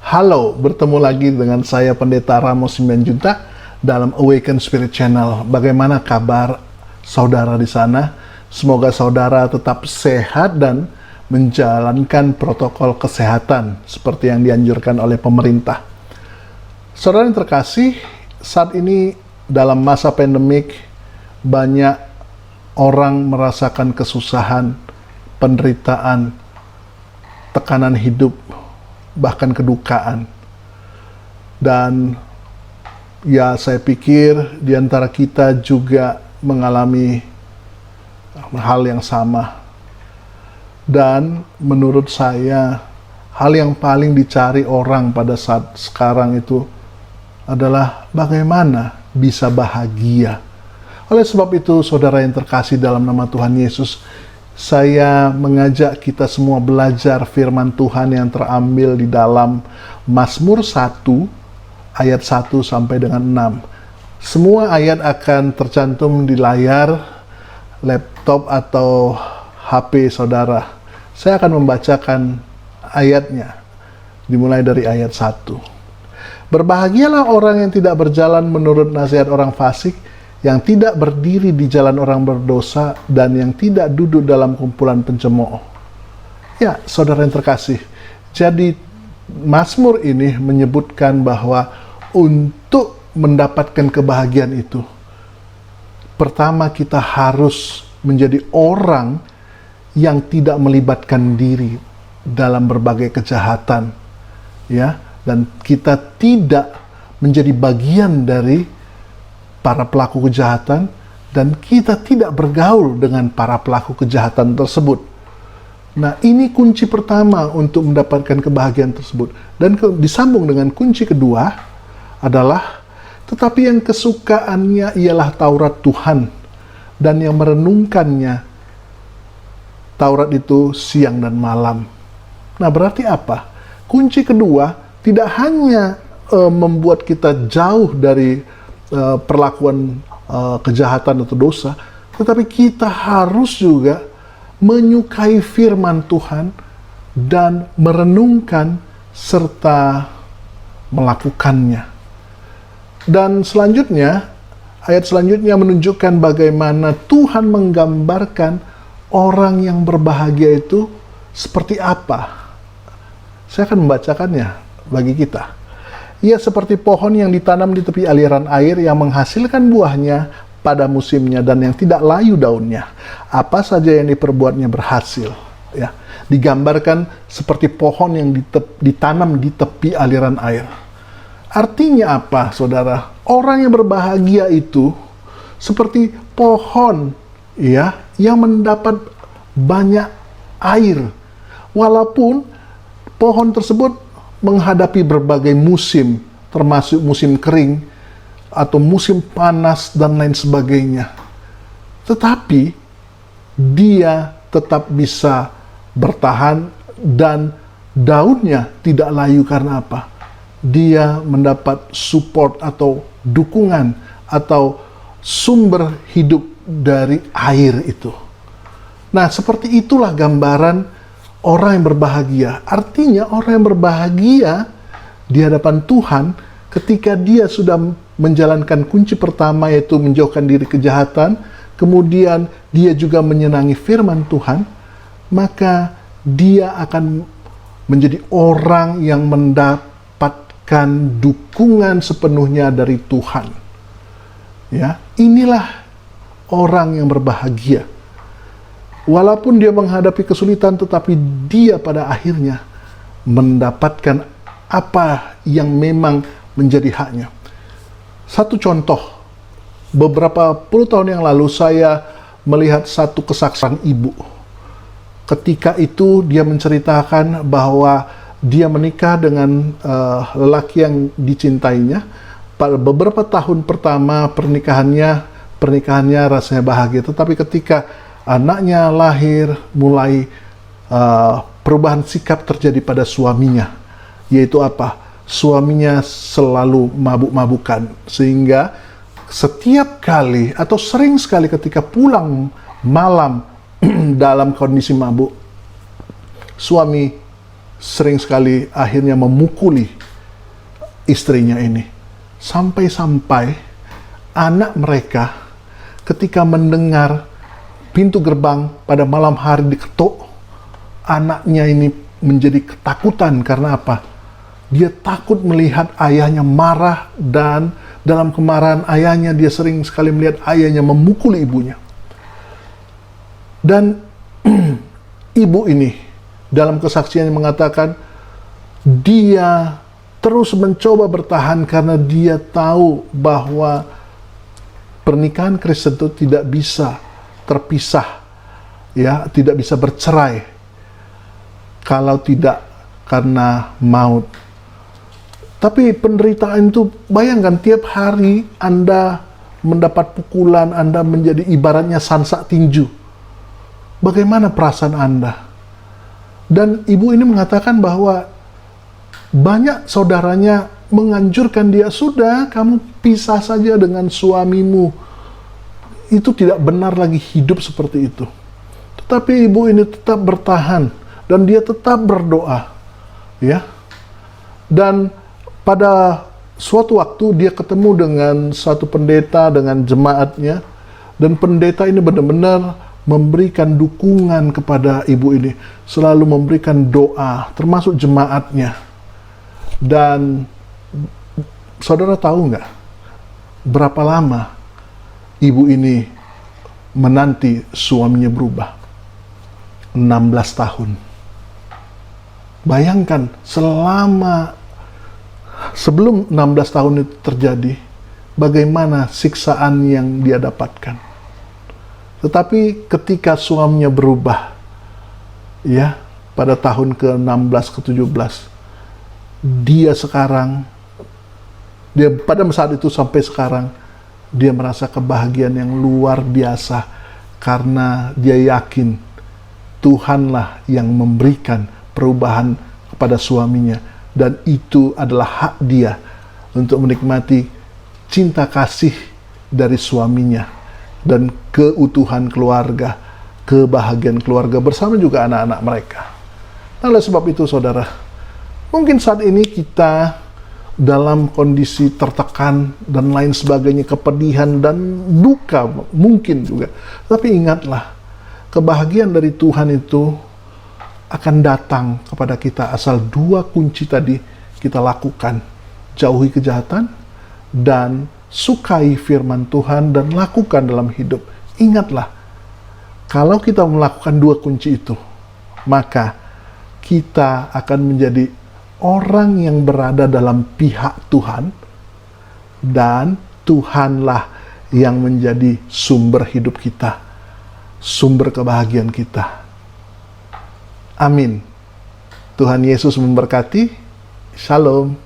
Halo, bertemu lagi dengan saya Pendeta Ramos Simanjuntak dalam Awaken Spirit Channel. Bagaimana kabar saudara di sana? Semoga saudara tetap sehat dan menjalankan protokol kesehatan seperti yang dianjurkan oleh pemerintah. Saudara yang terkasih, saat ini dalam masa pandemik banyak orang merasakan kesusahan, penderitaan, tekanan hidup, bahkan kedukaan. Dan ya, saya pikir di antara kita juga mengalami hal yang sama. Dan menurut saya, hal yang paling dicari orang pada saat sekarang itu adalah bagaimana bisa bahagia. Oleh sebab itu, saudara yang terkasih dalam nama Tuhan Yesus, saya mengajak kita semua belajar firman Tuhan yang terambil di dalam Mazmur 1 ayat 1 sampai dengan 6. Semua ayat akan tercantum di layar laptop atau HP saudara. Saya akan membacakan ayatnya, dimulai dari ayat 1. Berbahagialah orang yang tidak berjalan menurut nasihat orang fasik, yang tidak berdiri di jalan orang berdosa, dan yang tidak duduk dalam kumpulan pencemooh. Ya, saudara yang terkasih, jadi Mazmur ini menyebutkan bahwa untuk mendapatkan kebahagiaan itu, pertama kita harus menjadi orang yang tidak melibatkan diri dalam berbagai kejahatan, ya, dan kita tidak menjadi bagian dari para pelaku kejahatan, dan kita tidak bergaul dengan para pelaku kejahatan tersebut. Nah, ini kunci pertama untuk mendapatkan kebahagiaan tersebut. Dan disambung dengan kunci kedua adalah, tetapi yang kesukaannya ialah Taurat Tuhan, dan yang merenungkannya Taurat itu siang dan malam. Nah, berarti apa? Kunci kedua tidak hanya membuat kita jauh dari perlakuan kejahatan atau dosa, tetapi kita harus juga menyukai firman Tuhan dan merenungkan serta melakukannya. Dan selanjutnya, ayat selanjutnya menunjukkan bagaimana Tuhan menggambarkan orang yang berbahagia itu seperti apa. Saya akan membacakannya bagi kita. Ia seperti pohon yang ditanam di tepi aliran air, yang menghasilkan buahnya pada musimnya dan yang tidak layu daunnya. Apa saja yang diperbuatnya berhasil. Ya, digambarkan seperti pohon yang ditanam di tepi aliran air. Artinya apa, saudara? Orang yang berbahagia itu seperti pohon, ya, yang mendapat banyak air. Walaupun pohon tersebut menghadapi berbagai musim, termasuk musim kering atau musim panas dan lain sebagainya, tetapi dia tetap bisa bertahan dan daunnya tidak layu. Karena apa? Dia mendapat support atau dukungan atau sumber hidup dari air itu. Nah, seperti itulah gambaran orang yang berbahagia. Artinya orang yang berbahagia di hadapan Tuhan ketika dia sudah menjalankan kunci pertama, yaitu menjauhkan diri kejahatan, kemudian dia juga menyenangi firman Tuhan, maka dia akan menjadi orang yang mendapatkan dukungan sepenuhnya dari Tuhan. Ya, inilah orang yang berbahagia. Walaupun dia menghadapi kesulitan, tetapi dia pada akhirnya mendapatkan apa yang memang menjadi haknya. Satu contoh, beberapa puluh tahun yang lalu saya melihat satu kesaksian ibu. Ketika itu dia menceritakan bahwa dia menikah dengan lelaki yang dicintainya. Pada beberapa tahun pertama pernikahannya rasanya bahagia, tetapi ketika anaknya lahir, mulai perubahan sikap terjadi pada suaminya. Yaitu apa? Suaminya selalu mabuk-mabukan. Sehingga setiap kali atau sering sekali ketika pulang malam dalam kondisi mabuk, suami sering sekali akhirnya memukuli istrinya ini. Sampai-sampai anak mereka ketika mendengar pintu gerbang pada malam hari diketuk, anaknya ini menjadi ketakutan. Karena apa? Dia takut melihat ayahnya marah, dan dalam kemarahan ayahnya dia sering sekali melihat ayahnya memukul ibunya. Dan ibu ini dalam kesaksiannya mengatakan dia terus mencoba bertahan karena dia tahu bahwa pernikahan Kristen itu tidak bisa terpisah, ya, tidak bisa bercerai kalau tidak karena maut. Tapi penderitaan itu, bayangkan tiap hari Anda mendapat pukulan, Anda menjadi ibaratnya sansak tinju. Bagaimana perasaan Anda? Dan ibu ini mengatakan bahwa banyak saudaranya menganjurkan dia, sudah, kamu pisah saja dengan suamimu. Itu tidak benar lagi hidup seperti itu. Tetapi ibu ini tetap bertahan dan dia tetap berdoa, ya. Dan pada suatu waktu dia ketemu dengan satu pendeta, dengan jemaatnya, dan pendeta ini benar-benar memberikan dukungan kepada ibu ini, selalu memberikan doa, termasuk jemaatnya. Dan saudara tahu nggak berapa lama ibu ini menanti suaminya berubah? 16 tahun. Bayangkan, sebelum 16 tahun itu terjadi, bagaimana siksaan yang dia dapatkan. Tetapi ketika suaminya berubah, ya, pada tahun ke-16, ke-17, dia pada saat itu sampai sekarang, dia merasa kebahagiaan yang luar biasa karena dia yakin Tuhanlah yang memberikan perubahan kepada suaminya, dan itu adalah hak dia untuk menikmati cinta kasih dari suaminya dan keutuhan keluarga, kebahagiaan keluarga bersama juga anak-anak mereka. Nah, oleh sebab itu saudara, mungkin saat ini kita dalam kondisi tertekan dan lain sebagainya, kepedihan dan duka mungkin juga. Tapi ingatlah, kebahagiaan dari Tuhan itu akan datang kepada kita asal dua kunci tadi kita lakukan. Jauhi kejahatan dan sukai firman Tuhan dan lakukan dalam hidup. Ingatlah, kalau kita melakukan dua kunci itu, maka kita akan menjadi orang yang berada dalam pihak Tuhan, dan Tuhanlah yang menjadi sumber hidup kita, sumber kebahagiaan kita. Amin. Tuhan Yesus memberkati. Shalom.